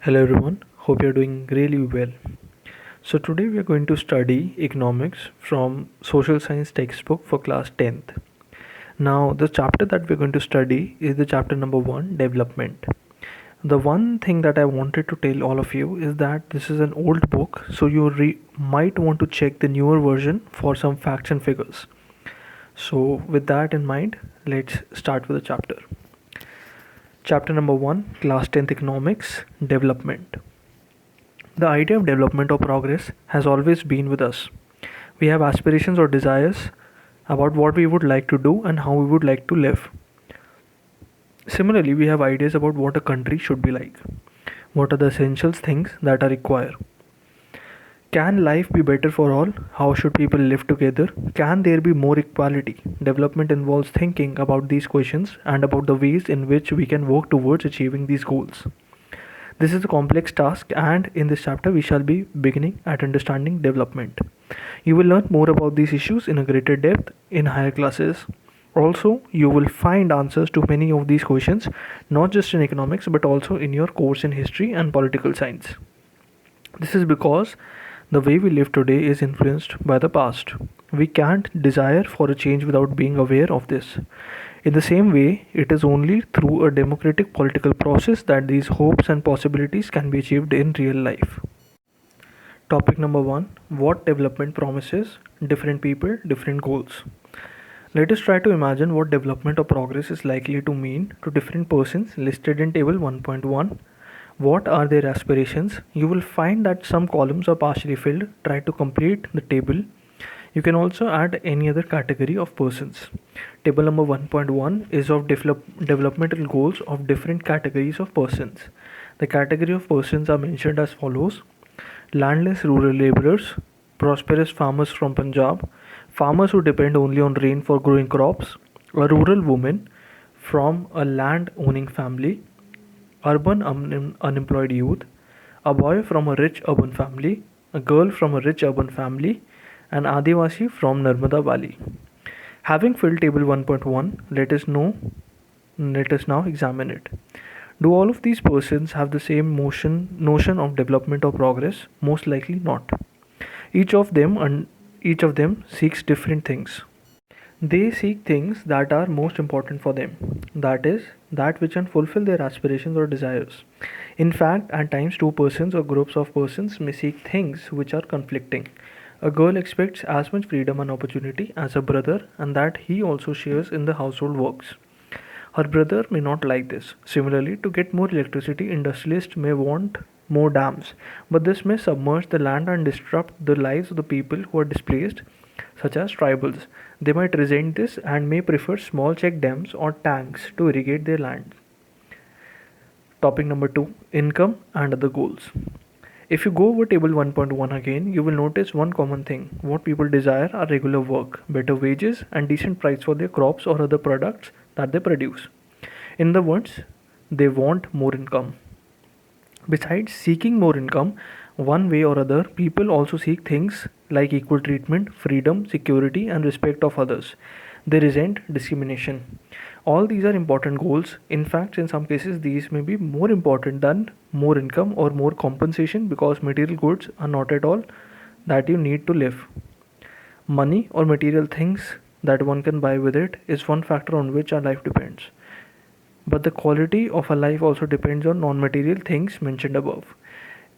Hello everyone, hope you're doing really well. So today we are going to study economics from social science textbook for class 10th. Now the chapter that we're going to study is the chapter number 1, development. The one thing that I wanted to tell all of you is that this is an old book, so you might want to check the newer version for some facts and figures. So with that in mind, let's start with the chapter. Chapter number 1, class 10th economics, development. The idea of development or progress has always been with us. We have aspirations or desires about what we would like to do and how we would like to live. Similarly, we have ideas about what a country should be like. What are the essential things that are required? Can life be better for all? How should people live together? Can there be more equality? Development involves thinking about these questions and about the ways in which we can work towards achieving these goals. This is a complex task, and in this chapter, we shall be beginning at understanding development. You will learn more about these issues in a greater depth in higher classes. Also, you will find answers to many of these questions, not just in economics but also in your course in history and political science. This is because the way we live today is influenced by the past. We can't desire for a change without being aware of this. In the same way, it is only through a democratic political process that these hopes and possibilities can be achieved in real life. Topic number 1, what development promises? Different people, different goals. Let us try to imagine what development or progress is likely to mean to different persons listed in table 1.1. What are their aspirations? You will find that some columns are partially filled. Try to complete the table. You can also add any other category of persons. Table number 1.1 is of developmental goals of different categories of persons. The category of persons are mentioned as follows: landless rural laborers, prosperous farmers from Punjab, farmers who depend only on rain for growing crops, a rural woman from a land owning family, urban unemployed youth, a boy from a rich urban family, a girl from a rich urban family, an Adivasi from Narmada Valley. Having filled table 1.1, let us now examine it. Do all of these persons have the same notion of development or progress? Most likely not. Each of them seeks different things. They seek things that are most important for them, that is, that which can fulfill their aspirations or desires. In fact, at times, two persons or groups of persons may seek things which are conflicting. A girl expects as much freedom and opportunity as a brother, and that he also shares in the household works. Her brother may not like this. Similarly, to get more electricity, industrialists may want more dams, but this may submerge the land and disrupt the lives of the people who are displaced, such as tribals. They might resent this and may prefer small check dams or tanks to irrigate their land. Topic number 2, income and other goals. If you go over table 1.1 again, you will notice one common thing. What people desire are regular work, better wages, and decent price for their crops or other products that they produce. In other words, they want more income. Besides seeking more income, one way or other, people also seek things like equal treatment, freedom, security, and respect of others. They resent discrimination. All these are important goals. In fact, in some cases, these may be more important than more income or more compensation, because material goods are not at all that you need to live. Money or material things that one can buy with it is one factor on which our life depends. But the quality of a life also depends on non-material things mentioned above.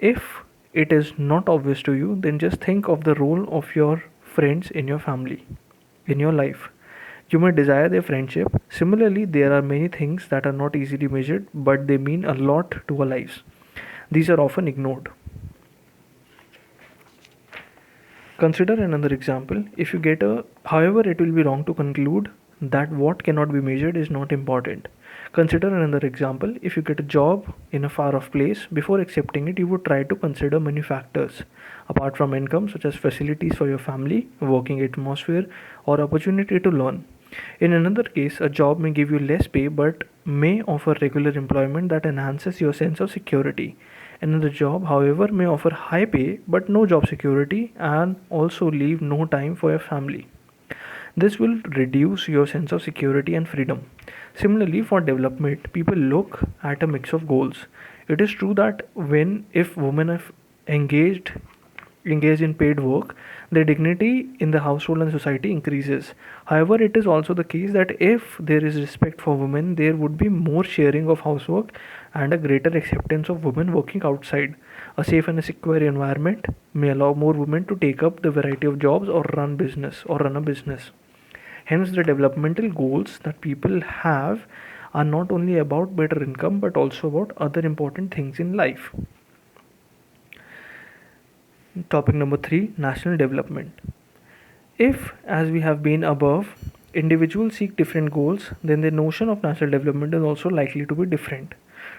If it is not obvious to you, then just think of the role of your friends in your family, in your life. You may desire their friendship. Similarly, there are many things that are not easily measured, but they mean a lot to our lives. These are often ignored. Consider another example. If you get a, however, it will be wrong to conclude that what cannot be measured is not important. Consider another example. If you get a job in a far off place, before accepting it, you would try to consider many factors. Apart from income, such as facilities for your family, working atmosphere, or opportunity to learn. In another case, a job may give you less pay but may offer regular employment that enhances your sense of security. Another job, however, may offer high pay but no job security and also leave no time for your family. This will reduce your sense of security and freedom. Similarly, for development, people look at a mix of goals. It is true that if women have engaged engaged in paid work, their dignity in the household and society increases. However, it is also the case that if there is respect for women, there would be more sharing of housework and a greater acceptance of women working outside. A safe and a secure environment may allow more women to take up the variety of jobs or run a business. Hence, the developmental goals that people have are not only about better income but also about other important things in life. Topic number 3, national development. If, as we have been above, individuals seek different goals, then the notion of national development is also likely to be different.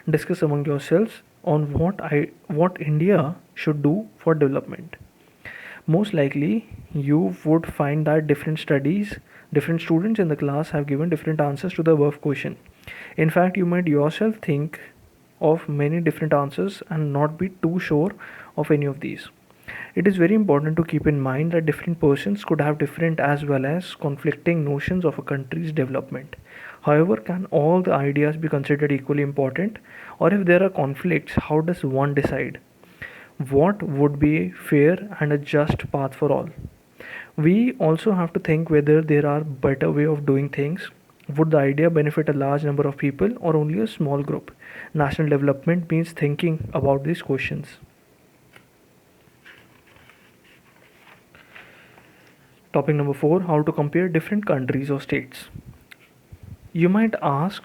Discuss among yourselves on what India should do for development. Most likely, you would find that different students in the class have given different answers to the above question. In fact, you might yourself think of many different answers and not be too sure of any of these. It is very important to keep in mind that different persons could have different as well as conflicting notions of a country's development. However, can all the ideas be considered equally important? Or if there are conflicts, how does one decide? What would be fair and a just path for all? We also have to think whether there are better way of doing things. Would the idea benefit a large number of people or only a small group? National development means thinking about these questions. Topic number 4, how to compare different countries or states. You might ask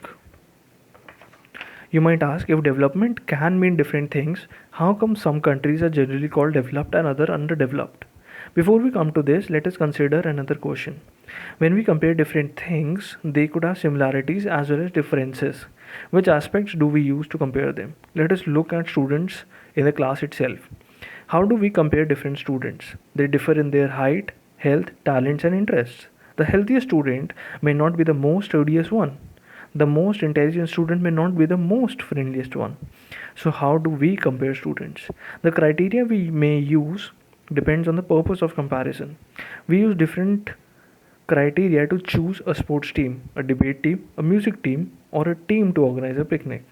if development can mean different things, how come some countries are generally called developed and other underdeveloped? Before we come to this, let us consider another question. When we compare different things, they could have similarities as well as differences. Which aspects do we use to compare them? Let us look at students in the class itself. How do we compare different students? They differ in their height, health, talents, and interests. The healthiest student may not be the most studious one. The most intelligent student may not be the most friendliest one. So, how do we compare students? The criteria we may use depends on the purpose of comparison. We use different criteria to choose a sports team, a debate team, a music team, or a team to organize a picnic.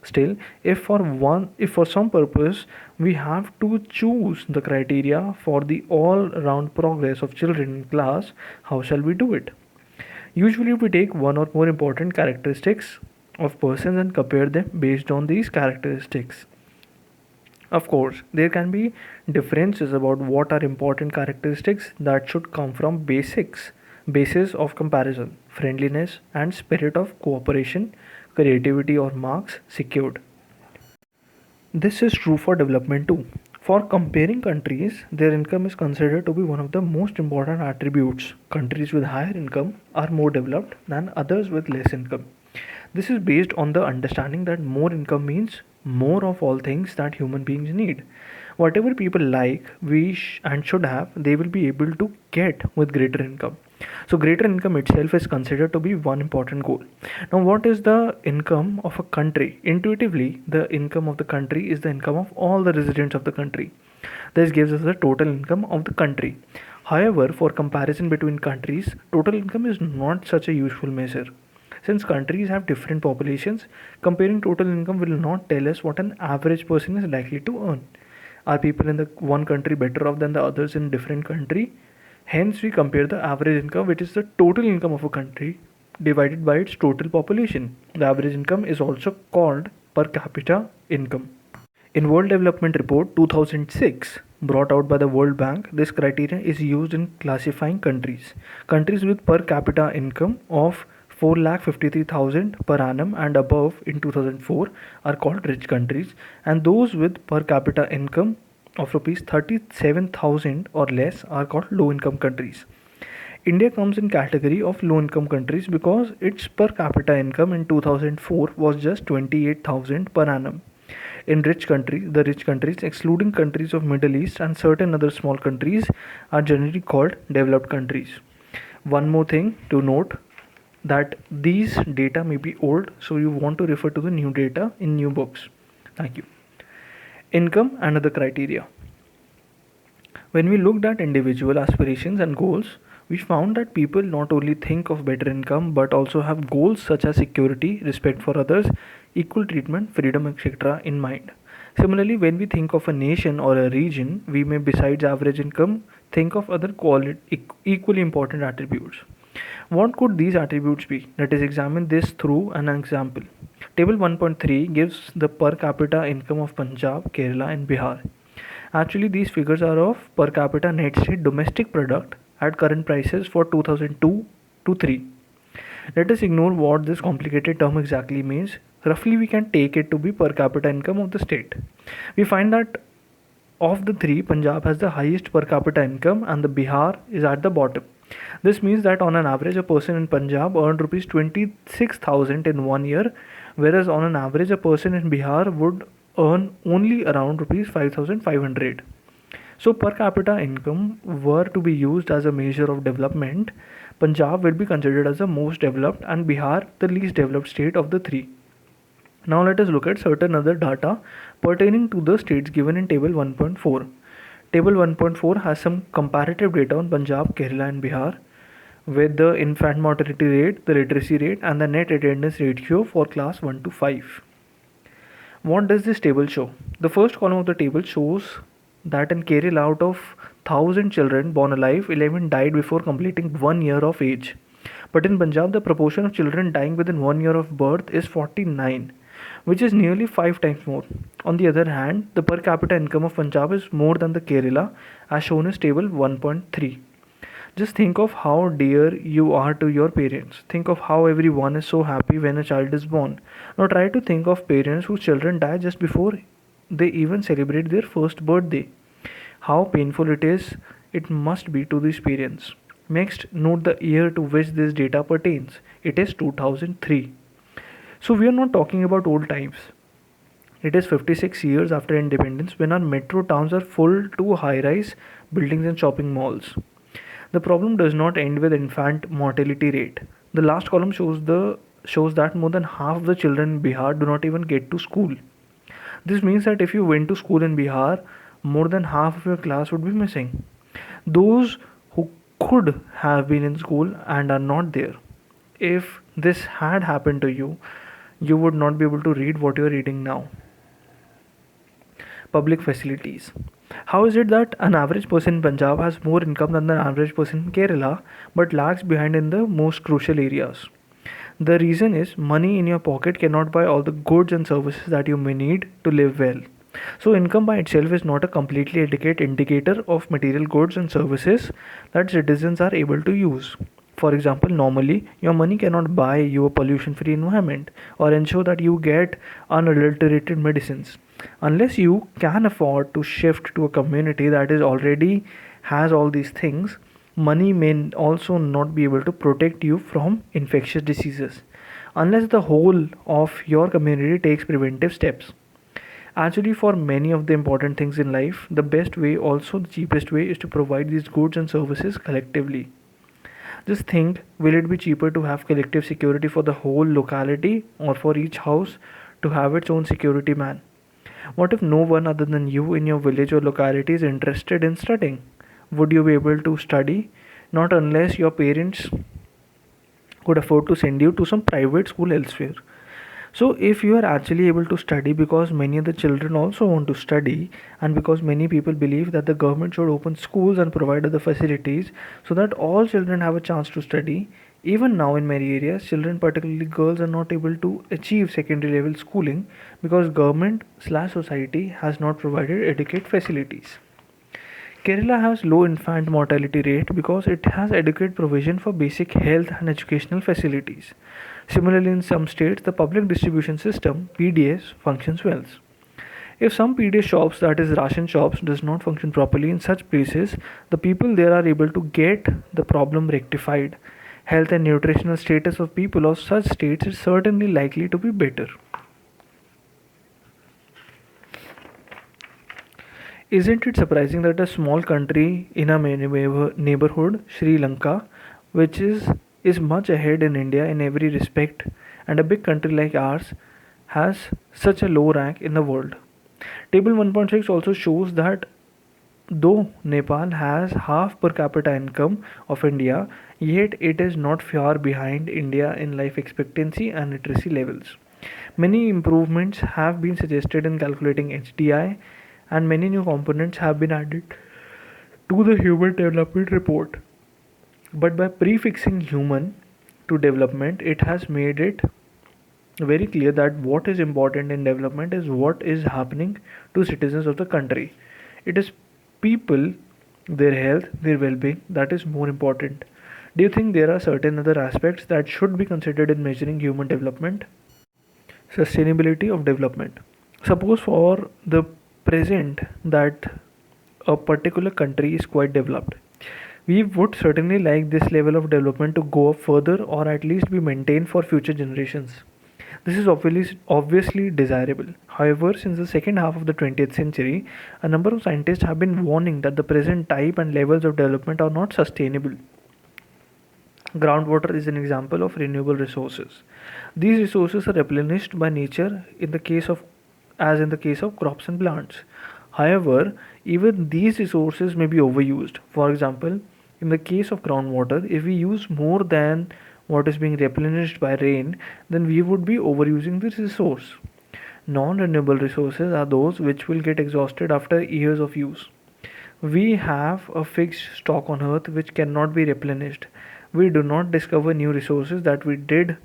Still, if for some purpose we have to choose the criteria for the all round progress of children in class, how shall we do it? Usually, we take one or more important characteristics of persons and compare them based on these characteristics. Of course, there can be differences about what are important characteristics that should come from basis of comparison, friendliness, and spirit of cooperation, creativity, or marks secured. This is true for development too. For comparing countries, their income is considered to be one of the most important attributes. Countries with higher income are more developed than others with less income. This is based on the understanding that more income means more of all things that human beings need. Whatever people like, wish, and should have, they will be able to get with greater income. So, greater income itself is considered to be one important goal. Now, what is the income of a country? Intuitively, the income of the country is the income of all the residents of the country. This gives us the total income of the country. However, for comparison between countries, total income is not such a useful measure. Since countries have different populations, comparing total income will not tell us what an average person is likely to earn. Are people in the one country better off than the others in different country? Hence, we compare the average income, which is the total income of a country, divided by its total population. The average income is also called per capita income. In World Development Report 2006, brought out by the World Bank, this criteria is used in classifying countries. Countries with per capita income of 4,53,000 per annum and above in 2004 are called rich countries, and those with per capita income of rupees 37,000 or less are called low income countries. India comes in category of low income countries because its per capita income in 2004 was just 28,000 per annum. In the rich countries excluding countries of Middle East and certain other small countries are generally called developed countries. One more thing to note, that these data may be old, so you want to refer to the new data in new books. Thank you. Income and other criteria. When we looked at individual aspirations and goals, We found that people not only think of better income but also have goals such as security, respect for others, equal treatment, freedom, etc. in mind. Similarly, when we think of a nation or a region, we may, besides average income, think of other equally important attributes. What could these attributes be? Let us examine this through an example. Table 1.3 gives the per capita income of Punjab, Kerala, and Bihar. Actually, these figures are of per capita net state domestic product at current prices for 2002 to 3. Let us ignore what this complicated term exactly means. Roughly, we can take it to be per capita income of the state. We find that of the three, Punjab has the highest per capita income and the Bihar is at the bottom. This means that on an average, a person in Punjab earned rupees 26,000 in 1 year, whereas on an average, a person in Bihar would earn only around rupees 5,500. So, per capita income were to be used as a measure of development, Punjab will be considered as the most developed and Bihar the least developed state of the three. Now let us look at certain other data pertaining to the states given in table 1.4. Table 1.4 has some comparative data on Punjab, Kerala and Bihar with the infant mortality rate, the literacy rate and the net attendance ratio for class 1 to 5. What does this table show? The first column of the table shows that in Kerala, out of 1000 children born alive, 11 died before completing 1 year of age. But in Punjab, the proportion of children dying within 1 year of birth is 49, which is nearly 5 times more. On the other hand, the per capita income of Punjab is more than the Kerala, as shown in table 1.3. Just think of how dear you are to your parents. Think of how everyone is so happy when a child is born. Now try to think of parents whose children die just before they even celebrate their first birthday. How painful it must be to these parents. Next, note the year to which this data pertains. It is 2003. So we are not talking about old times. It is 56 years after independence when our metro towns are full to high-rise buildings and shopping malls. The problem does not end with infant mortality rate. The last column shows that more than half of the children in Bihar do not even get to school. This means that if you went to school in Bihar, more than half of your class would be missing. Those who could have been in school and are not there. If this had happened to you, you would not be able to read what you are reading now. Public facilities. How is it that an average person in Punjab has more income than the average person in Kerala but lags behind in the most crucial areas? The reason is money in your pocket cannot buy all the goods and services that you may need to live well. So income by itself is not a completely adequate indicator of material goods and services that citizens are able to use. For example, normally your money cannot buy you a pollution-free environment or ensure that you get unadulterated medicines. Unless you can afford to shift to a community that is already has all these things, money may also not be able to protect you from infectious diseases unless the whole of your community takes preventive steps. Actually, for many of the important things in life, the best way, also the cheapest way, is to provide these goods and services collectively. Just think, will it be cheaper to have collective security for the whole locality or for each house to have its own security man? What if no one other than you in your village or locality is interested in studying? Would you be able to study? Not unless your parents could afford to send you to some private school elsewhere. So, if you are actually able to study because many of the children also want to study, and because many people believe that the government should open schools and provide other facilities so that all children have a chance to study, even now in many areas, children, particularly girls, are not able to achieve secondary level schooling because government/society has not provided adequate facilities. Kerala has low infant mortality rate because it has adequate provision for basic health and educational facilities. Similarly, in some states, the public distribution system (PDS) functions well. If some PDS shops, that is ration shops, does not function properly in such places, the people there are able to get the problem rectified. Health and nutritional status of people of such states is certainly likely to be better. Isn't it surprising that a small country in a neighborhood, Sri Lanka, which is much ahead in India in every respect, and a big country like ours has such a low rank in the world? Table 1.6 also shows that Though Nepal has half per capita income of India, yet it is not far behind India in life expectancy and literacy levels. Many improvements have been suggested in calculating HDI, and many new components have been added to the Human Development Report. But by prefixing human to development, it has made it very clear that what is important in development is what is happening to citizens of the country. It is people, their health, their well being that is more important. Do you think there are certain other aspects that should be considered in measuring human development? Sustainability of development. Suppose for the present that a particular country is quite developed. We would certainly like this level of development to go up further or at least be maintained for future generations. This is obviously desirable. However, since the second half of the 20th century, a number of scientists have been warning that the present type and levels of development are not sustainable. Groundwater is an example of renewable resources. These resources are replenished by nature as in the case of crops and plants. However, even these resources may be overused. For example, in the case of groundwater, if we use more than what is being replenished by rain, then we would be overusing this resource. Non renewable resources are those which will get exhausted after years of use. We have a fixed stock on earth which cannot be replenished. We do not discover new resources that we did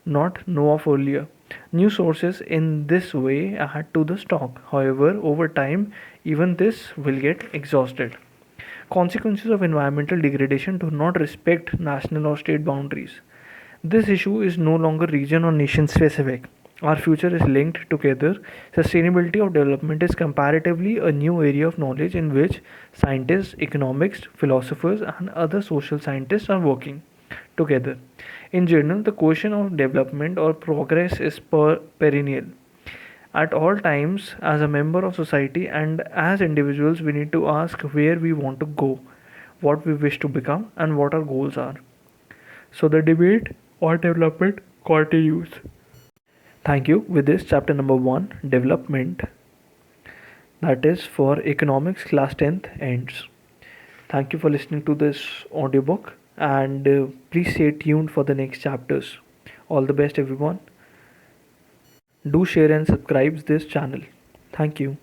not know of earlier. New sources in this way add to the stock. However, over time, even this will get exhausted. Consequences of environmental degradation do not respect national or state boundaries. This issue is no longer region or nation specific. Our future is linked together. Sustainability of development is comparatively a new area of knowledge in which scientists, economists, philosophers, and other social scientists are working together. In general, the question of development or progress is perennial. At all times, as a member of society and as individuals, we need to ask where we want to go, what we wish to become, and what our goals are. So the debate on development continues. Thank you. With this, chapter number 1, development, that is for economics class 10th, ends. Thank you for listening to this audiobook, and please stay tuned for the next chapters. All the best, everyone. Do share and subscribe this channel. Thank you.